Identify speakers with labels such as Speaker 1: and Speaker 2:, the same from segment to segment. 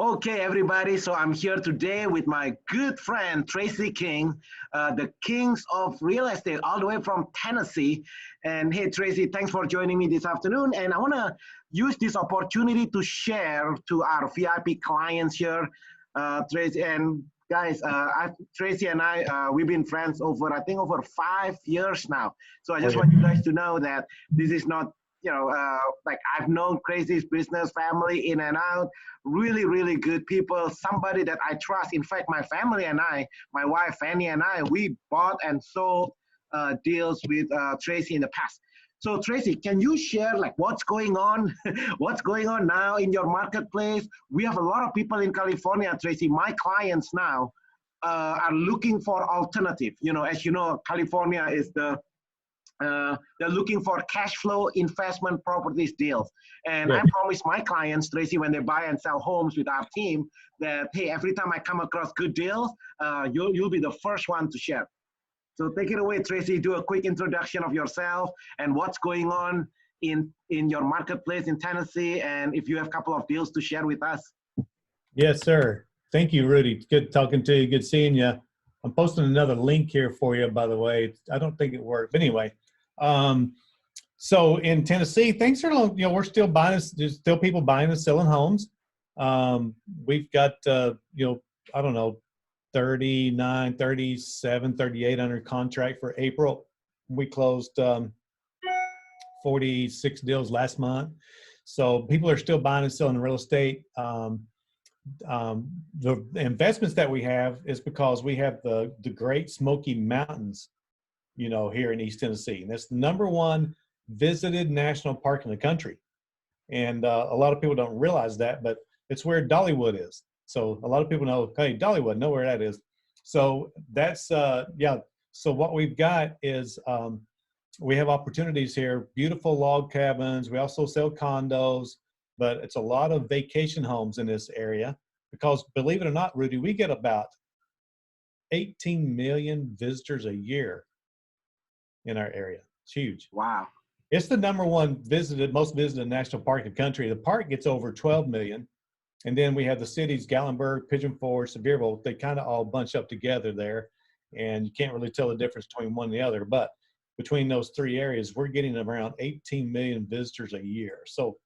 Speaker 1: Okay, everybody. So I'm here today with my good friend Tracy King, the kings of real estate, all the way from Tennessee. And hey, Tracy, thanks for joining me this afternoon. And I want to use this opportunity to share to our VIP clients here, Tracy and guys. Tracy and I, we've been friends over, I think, over 5 years now. So I just want you guys to know that this is not like I've known Crazy's business family in and out, really, really good people, somebody that I trust. In fact, my family and I, my wife Fanny and I, we bought and sold deals with Tracy in the past. So Tracy, can you share like what's going on, what's going on now in your marketplace? We have a lot of people in California, Tracy. My clients now are looking for alternative. As you know, California is they're looking for cash flow investment properties deals. And I promise my clients, Tracy, when they buy and sell homes with our team, that, hey, every time I come across good deals, you'll be the first one to share. So take it away, Tracy. Do a quick introduction of yourself and what's going on in your marketplace in Tennessee, and if you have a couple of deals to share with us.
Speaker 2: Yes, sir. Thank you, Rudy. Good talking to you. Good seeing you. I'm posting another link here for you, by the way. I don't think it worked, but anyway. So in Tennessee, things are, we're still buying, there's still people buying and selling homes. We've got, I don't know, 39, 37, 38 under contract for April. We closed 46 deals last month. So people are still buying and selling real estate. The investments that we have is because we have the Great Smoky Mountains, here in East Tennessee. And that's the #1 visited national park in the country. And a lot of people don't realize that, but it's where Dollywood is. So a lot of people know, hey, Dollywood, know where that is. So that's, So what we've got is we have opportunities here, beautiful log cabins. We also sell condos, but it's a lot of vacation homes in this area because, believe it or not, Rudy, we get about 18 million visitors a year in our area. It's huge.
Speaker 1: Wow.
Speaker 2: It's the #1 most visited national park in the country. The park gets over 12 million. And then we have the cities, Gatlinburg, Pigeon Forge, Sevierville. They kind of all bunch up together there. And you can't really tell the difference between one and the other. But between those 3 areas, we're getting around 18 million visitors a year. So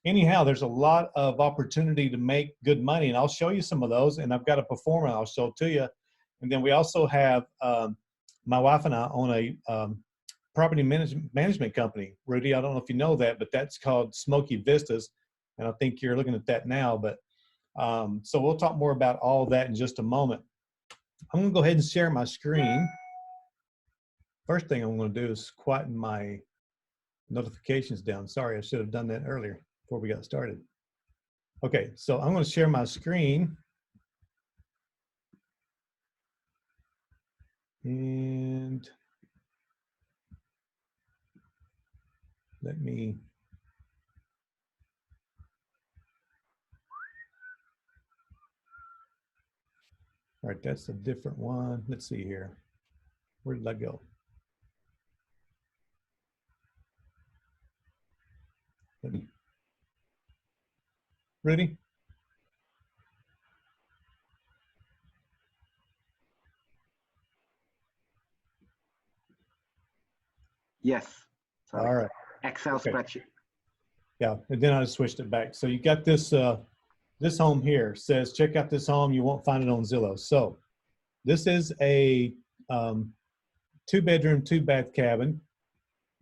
Speaker 2: anyhow, there's a lot of opportunity to make good money. And I'll show you some of those. And I've got a performer I'll show it to you. And then we also have my wife and I own a property management company. Rudy, I don't know if you know that, but that's called Smoky Vistas. And I think you're looking at that now. But so we'll talk more about all that in just a moment. I'm going to go ahead and share my screen. First thing I'm going to do is quieten my notifications down. Sorry, I should have done that earlier before we got started. Okay, so I'm going to share my screen. And let me, all right, that's a different one. Let's see here. Where did I go? Rudy?
Speaker 1: Yes. Sorry.
Speaker 2: All right.
Speaker 1: Excel spreadsheet.
Speaker 2: Yeah, and then I just switched it back. So you got this this home here. Says check out this home. You won't find it on Zillow. So this is a 2-bedroom, 2-bath cabin,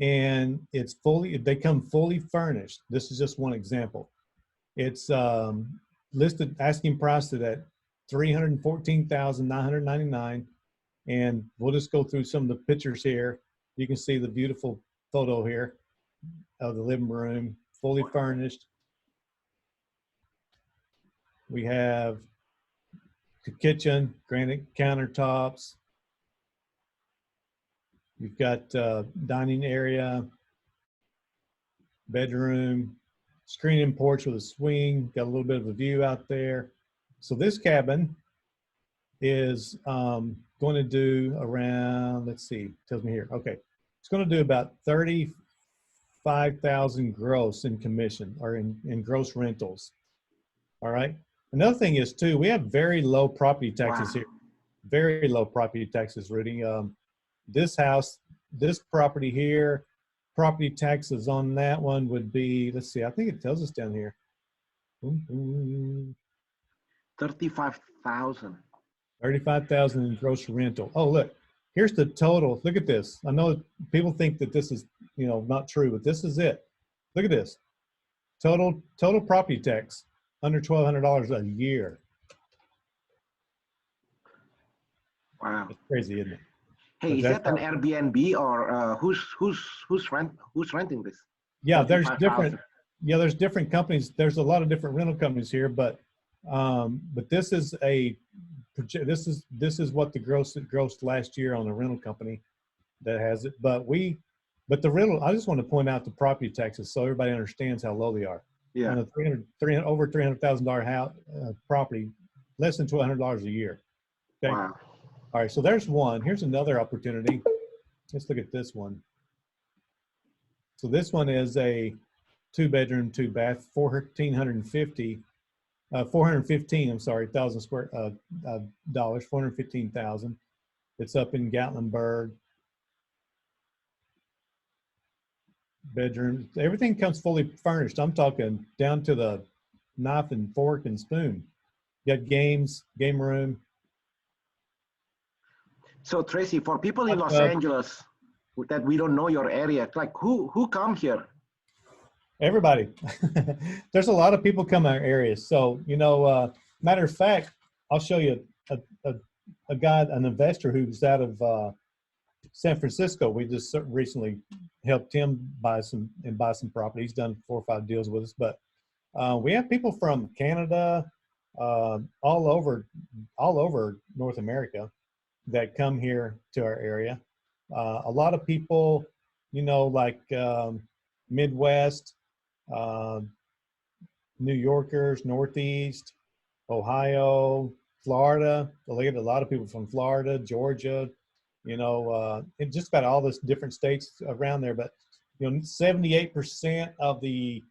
Speaker 2: and it's they come fully furnished. This is just one example. It's listed asking price at $314,999, and we'll just go through some of the pictures here. You can see the beautiful photo here of the living room, fully furnished. We have the kitchen, granite countertops. You've got dining area, bedroom, screen-in porch with a swing, got a little bit of a view out there. So this cabin is going to do around, let's see, tells me here. Okay, it's going to do about 35,000 gross in commission or in gross rentals. All right. Another thing is too, we have very low property taxes
Speaker 1: Wow.
Speaker 2: here. Very low property taxes, Rudy. This house, this property here, property taxes on that one would be, let's see, I think it tells us down here.
Speaker 1: 35,000.
Speaker 2: 35,000 in gross rental. Oh, look, here's the total. Look at this. I know people think that this is, you know, not true, but this is it. Look at this. Total property tax under $1,200 a year.
Speaker 1: Wow.
Speaker 2: It's crazy, isn't it?
Speaker 1: Hey,
Speaker 2: But
Speaker 1: is
Speaker 2: that's
Speaker 1: that an Airbnb or who's renting this?
Speaker 2: yeah. There's
Speaker 1: 35,000.
Speaker 2: different. Yeah, there's different companies. There's a lot of different rental companies here, but this is a this is what the gross last year on the rental company that has it. But the rental. I just want to point out the property taxes so everybody understands how low they are.
Speaker 1: Yeah.
Speaker 2: On a over $300,000 house property, less than $1,200 a year. Okay.
Speaker 1: Wow.
Speaker 2: All right. So there's one. Here's another opportunity. Let's look at this one. So this one is a 2-bedroom, 2-bath, 415, I'm sorry, thousand square dollars, 415,000. It's up in Gatlinburg. Bedroom, everything comes fully furnished. I'm talking down to the knife and fork and spoon. You got games, game room.
Speaker 1: So Tracy, for people in Los Angeles that we don't know your area, like who come here?
Speaker 2: Everybody. There's a lot of people come our area. So, you know, matter of fact, I'll show you a guy, an investor who's out of San Francisco. We just recently helped him buy some property. He's done 4 or 5 deals with us, but we have people from Canada, all over North America that come here to our area. A lot of people, you know, like Midwest, New Yorkers, Northeast, Ohio, Florida. We get a lot of people from Florida, Georgia, you know, and just about all those different states around there. But, you know, 78% of the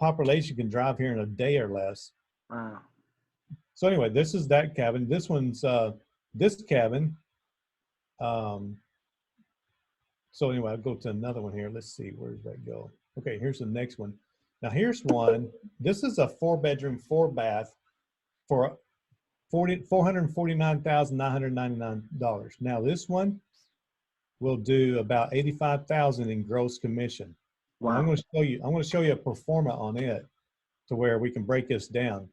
Speaker 2: population can drive here in a day or less.
Speaker 1: Wow.
Speaker 2: So anyway, this is that cabin. This one's this cabin. So anyway, I'll go to another one here. Let's see, where does that go? Okay, here's the next one. Now here's one. This is a 4-bedroom, 4-bath for $449,999. Now this one will do about $85,000 in gross commission.
Speaker 1: Wow.
Speaker 2: Now I'm going to show you a pro forma on it to where we can break this down.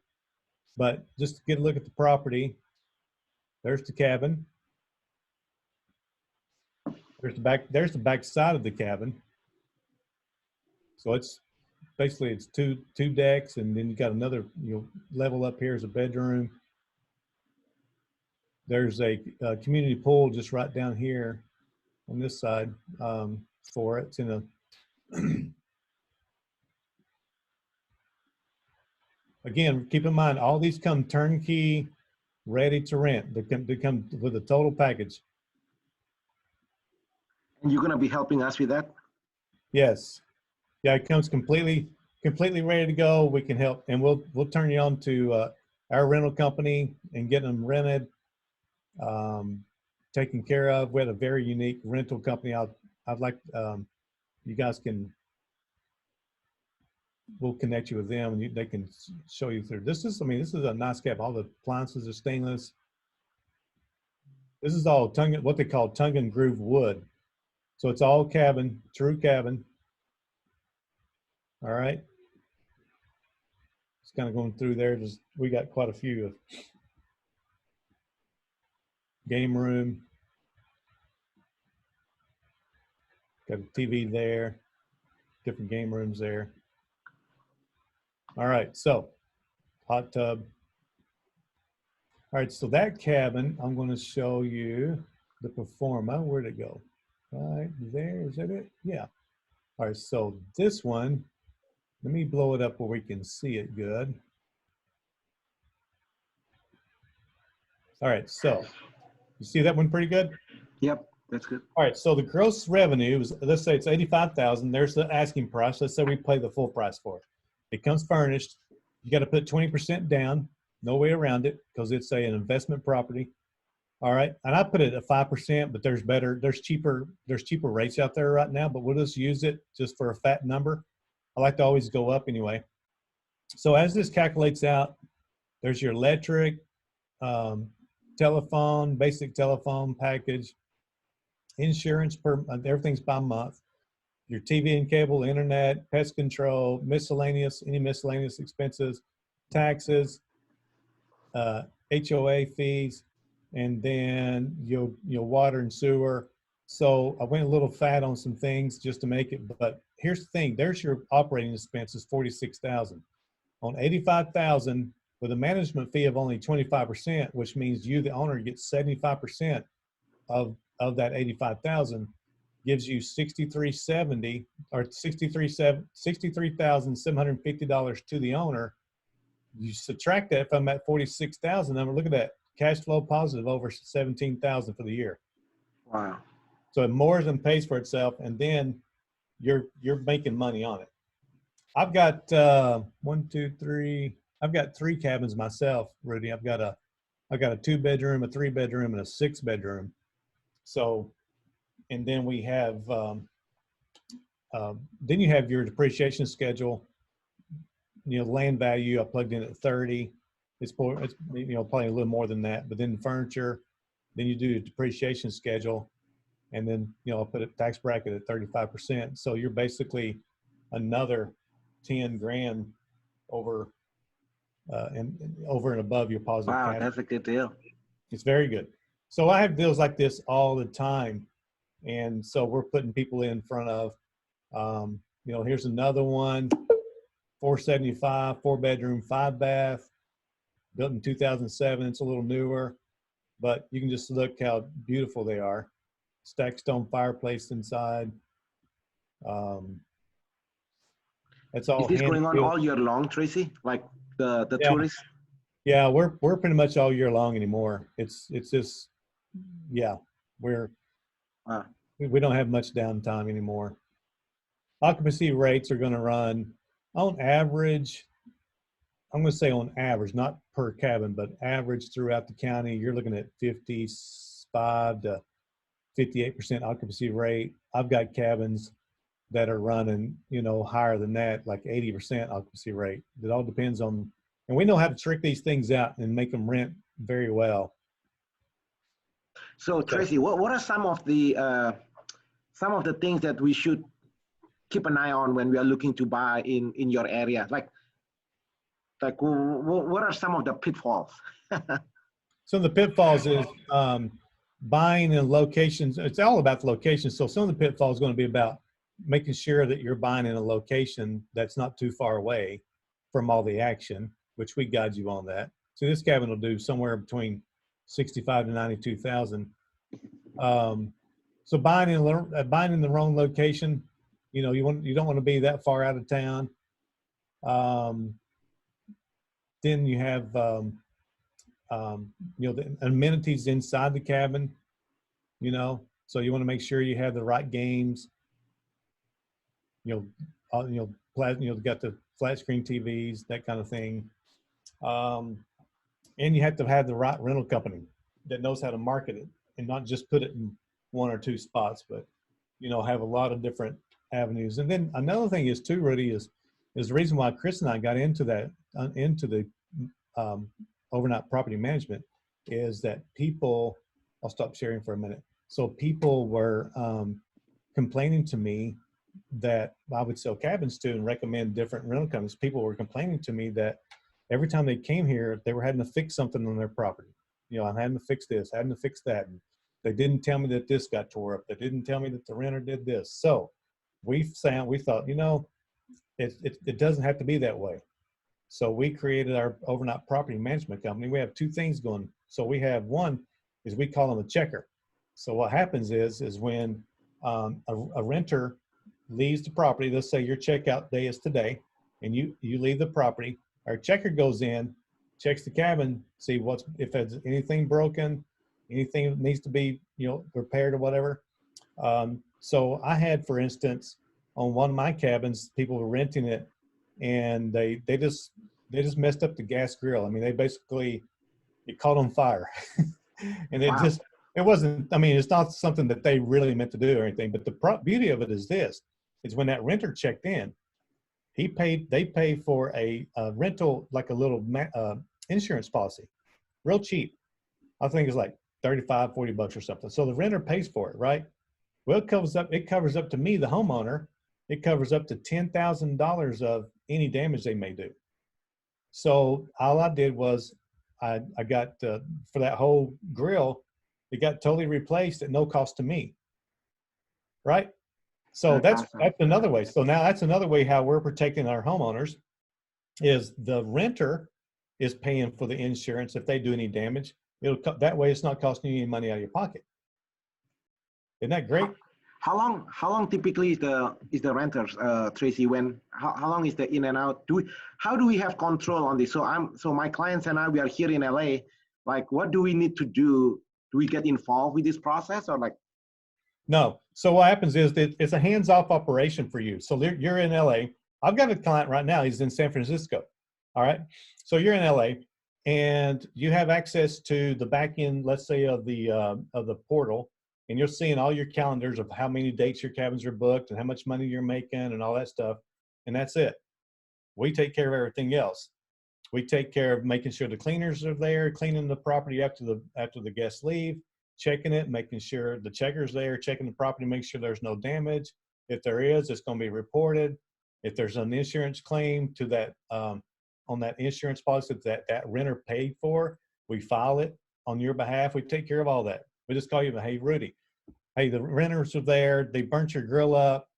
Speaker 2: But just to get a look at the property, there's the cabin. There's the back side of the cabin. So it's basically it's two decks, and then you got another, you know, level up here is a bedroom. There's a community pool just right down here on this side for it. It's in a again, keep in mind all these come turnkey, ready to rent. They come with a total package.
Speaker 1: And you're gonna be helping us with that?
Speaker 2: Yes. Yeah, it comes completely ready to go. We can help, and we'll turn you on to our rental company and get them rented, taken care of. We have a very unique rental company. I'd like you guys we'll connect you with them, and they can show you through. This is a nice cabin. All the appliances are stainless. This is all what they call tongue and groove wood. So it's all cabin, true cabin. All right. It's kind of going through there. We got quite a few of game room. Got a TV there. Different game rooms there. All right. So hot tub. All right. So that cabin, I'm going to show you the pro forma. Where'd it go? Right there. Is that it? Yeah. All right. So this one, let me blow it up where we can see it good. All right, so you see that one pretty good?
Speaker 1: Yep, that's good.
Speaker 2: All right, so the gross revenue is, let's say it's $85,000. There's the asking price. Let's say we pay the full price for it. It comes furnished. You got to put 20% down. no way around it because it's an investment property. All right, and I put it at 5%, but there's cheaper rates out there right now. But we'll just use it just for a fat number. I like to always go up anyway. So as this calculates out, there's your electric, telephone, basic telephone package, insurance everything's by month. Your TV and cable, internet, pest control, any miscellaneous expenses, taxes, HOA fees, and then your water and sewer. So I went a little fat on some things just to make it, but here's the thing: there's your operating expenses, $46,000 on $85,000 with a management fee of only 25%, which means you, the owner, gets 75% of that $85,000. Gives you $63,770 or $63,750 to the owner. You subtract that from that 46,000 number. Look at that, cash flow positive over 17,000 for the year.
Speaker 1: Wow!
Speaker 2: So it more than pays for itself, and then you're making money on it. I've got I've got 3 cabins myself, Rudy. I've got a 2-bedroom, a 3-bedroom, and a 6-bedroom. So, and then we have then you have your depreciation schedule. Land value I plugged in at 30. It's probably a little more than that. But then furniture, then you do a depreciation schedule, and then I'll put a tax bracket at 35%. So you're basically another 10 grand over and above your positive.
Speaker 1: Wow,
Speaker 2: cash.
Speaker 1: that's a good deal.
Speaker 2: It's very good. So I have deals like this all the time, and so we're putting people in front of. Here's another one, 475, 4-bedroom, 5-bath, built in 2007. It's a little newer, but you can just look how beautiful they are. Stacked stone fireplace inside. That's all.
Speaker 1: Is this going on all year long, Tracy? Like the tourists?
Speaker 2: Yeah, we're pretty much all year long anymore. It's just, yeah, we don't have much downtime anymore. Occupancy rates are going to run on average. I'm going to say on average, not per cabin, but average throughout the county. You're looking at 55 to 58% occupancy rate. I've got cabins that are running, higher than that, like 80% occupancy rate. It all depends on, and we know how to trick these things out and make them rent very well.
Speaker 1: So Tracy, what are some of the things that we should keep an eye on when we are looking to buy in your area? Like what are some of the pitfalls?
Speaker 2: Some of the pitfalls is buying in locations. It's all about the location. So some of the pitfalls is going to be about making sure that you're buying in a location that's not too far away from all the action, which we guide you on that. So this cabin will do somewhere between 65 to 92,000. So buying in the wrong location, you don't want to be that far out of town. Then you have the amenities inside the cabin. So you want to make sure you have the right games. Got the flat screen TVs, that kind of thing. And you have to have the right rental company that knows how to market it and not just put it in 1 or 2 spots, but, have a lot of different avenues. And then another thing is too, Rudy, is the reason why Chris and I got into the overnight property management is that people, I'll stop sharing for a minute. So people were complaining to me that I would sell cabins to and recommend different rental companies. People were complaining to me that every time they came here, they were having to fix something on their property. I'm having to fix this, having to fix that. And they didn't tell me that this got tore up. They didn't tell me that the renter did this. So we thought, it doesn't have to be that way. So we created our overnight property management company. We have 2 things going. So we have one is we call them a checker. So what happens is when a renter leaves the property, let's say your checkout day is today, and you leave the property, our checker goes in, checks the cabin, see if there's anything broken, anything that needs to be repaired or whatever. So I had, for instance, on one of my cabins, people were renting it, and they just They just messed up the gas grill. I mean, they basically, it caught on fire. And
Speaker 1: Wow.
Speaker 2: it wasn't, I mean, it's not something that they really meant to do or anything, but the beauty of it is this, is when that renter checked in, they paid for a rental, like a little insurance policy, real cheap. I think it's like 35, 40 bucks or something. So the renter pays for it, right? Well, it covers up to me, the homeowner, it covers up to $10,000 of any damage they may do. So all I did was I got, for that whole grill, it got totally replaced at no cost to me, right? So
Speaker 1: That's awesome.
Speaker 2: that's another way. So now that's another way how we're protecting our homeowners, is the renter is paying for the insurance if they do any damage. That way it's not costing you any money out of your pocket. Isn't that great?
Speaker 1: How long typically is the renters, Tracy? How long is the in and out? How do we have control on this? So my clients and I, we are here in LA. Like, what do we need to do? Do we get involved with this process, or like?
Speaker 2: No. So what happens is that it's a hands-off operation for you. So you're in LA. I've got a client right now. He's in San Francisco. All right. So you're in LA, and you have access to the back end, let's say, of the portal, and you're seeing all your calendars of how many dates your cabins are booked and how much money you're making and all that stuff. And that's it. We take care of everything else. We take care of making sure the cleaners are there, cleaning the property after the guests leave, checking it, making sure the checker's there, checking the property, make sure there's no damage. If there is, it's going to be reported. If there's an insurance claim to that, on that insurance policy that renter paid for, we file it on your behalf. We take care of all that. We just call you, hey, Rudy, hey, the renters are there. They burnt your grill up.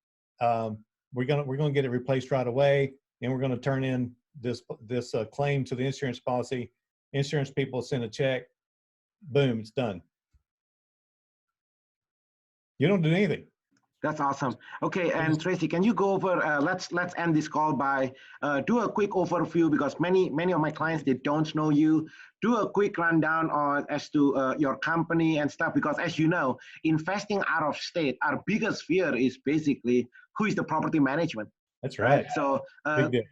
Speaker 2: We're gonna get it replaced right away, and we're gonna turn in this claim to the insurance policy. Insurance people send a check. Boom, it's done. You don't do anything.
Speaker 1: That's awesome. Okay, and Tracy, can you go over? Let's end this call by do a quick overview, because many of my clients, they don't know you. Do a quick rundown on as to your company and stuff, because as you know, investing out of state, our biggest fear is basically who is the property management.
Speaker 2: That's right.
Speaker 1: So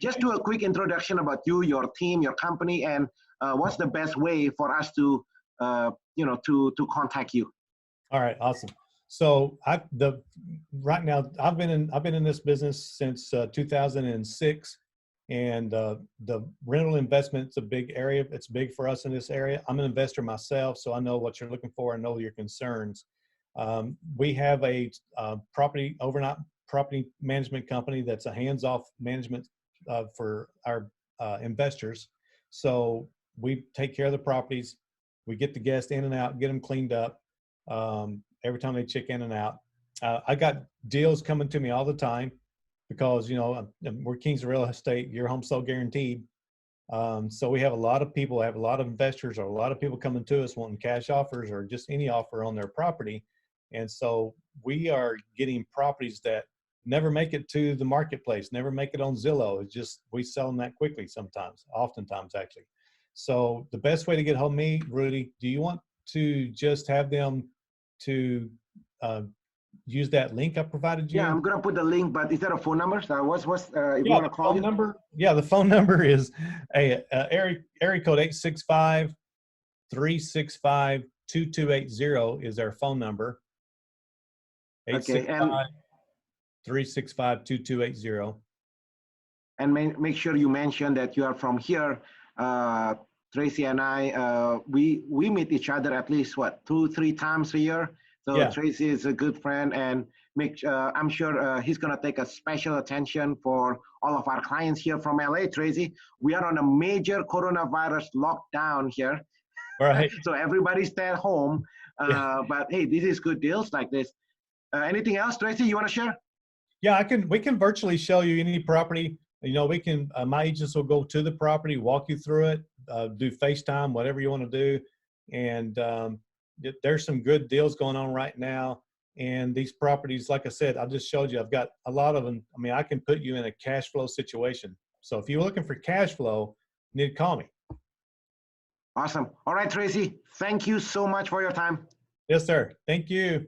Speaker 1: just do a quick introduction about you, your team, your company, and what's the best way for us to to contact you.
Speaker 2: All right, awesome. So right now I've been in this business since 2006, and the rental investment's a big area. It's big for us in this area. I'm an investor myself, so I know what you're looking for. I know your concerns. We have a overnight property management company that's a hands-off management for our investors. So we take care of the properties. We get the guests in and out, get them cleaned up. Every time they check in and out. I got deals coming to me all the time, because, we're kings of real estate. Your home's so guaranteed. So we have a lot of people, have a lot of investors, or a lot of people coming to us wanting cash offers or just any offer on their property. And so we are getting properties that never make it to the marketplace, never make it on Zillow. It's just, we sell them that quickly sometimes, oftentimes actually. So the best way to get hold of me, Rudy, do you want to just have them to use that link I provided you?
Speaker 1: Yeah, I'm gonna put the link, but is there a phone number? So what's if you
Speaker 2: Yeah,
Speaker 1: want to
Speaker 2: the
Speaker 1: call
Speaker 2: phone
Speaker 1: you?
Speaker 2: number. Yeah, the phone number is area code 865-365-2280 is our phone number.
Speaker 1: Okay, and
Speaker 2: 865-365-2280.
Speaker 1: And make sure you mention that you are from here. Tracy and I, we meet each other at least, what, 2-3 times a year. So yeah. Tracy is a good friend, and I'm sure he's going to take a special attention for all of our clients here from LA, Tracy. We are on a major coronavirus lockdown here.
Speaker 2: Right.
Speaker 1: So everybody stay at home. But hey, this is good deals like this. Anything else, Tracy, you want to share?
Speaker 2: Yeah, we can virtually show you any property. We can, my agents will go to the property, walk you through it, do FaceTime, whatever you want to do. And there's some good deals going on right now. And these properties, like I said, I just showed you, I've got a lot of them. I mean, I can put you in a cash flow situation. So if you're looking for cash flow, you need to call me.
Speaker 1: Awesome. All right, Tracy, thank you so much for your time.
Speaker 2: Yes, sir. Thank you.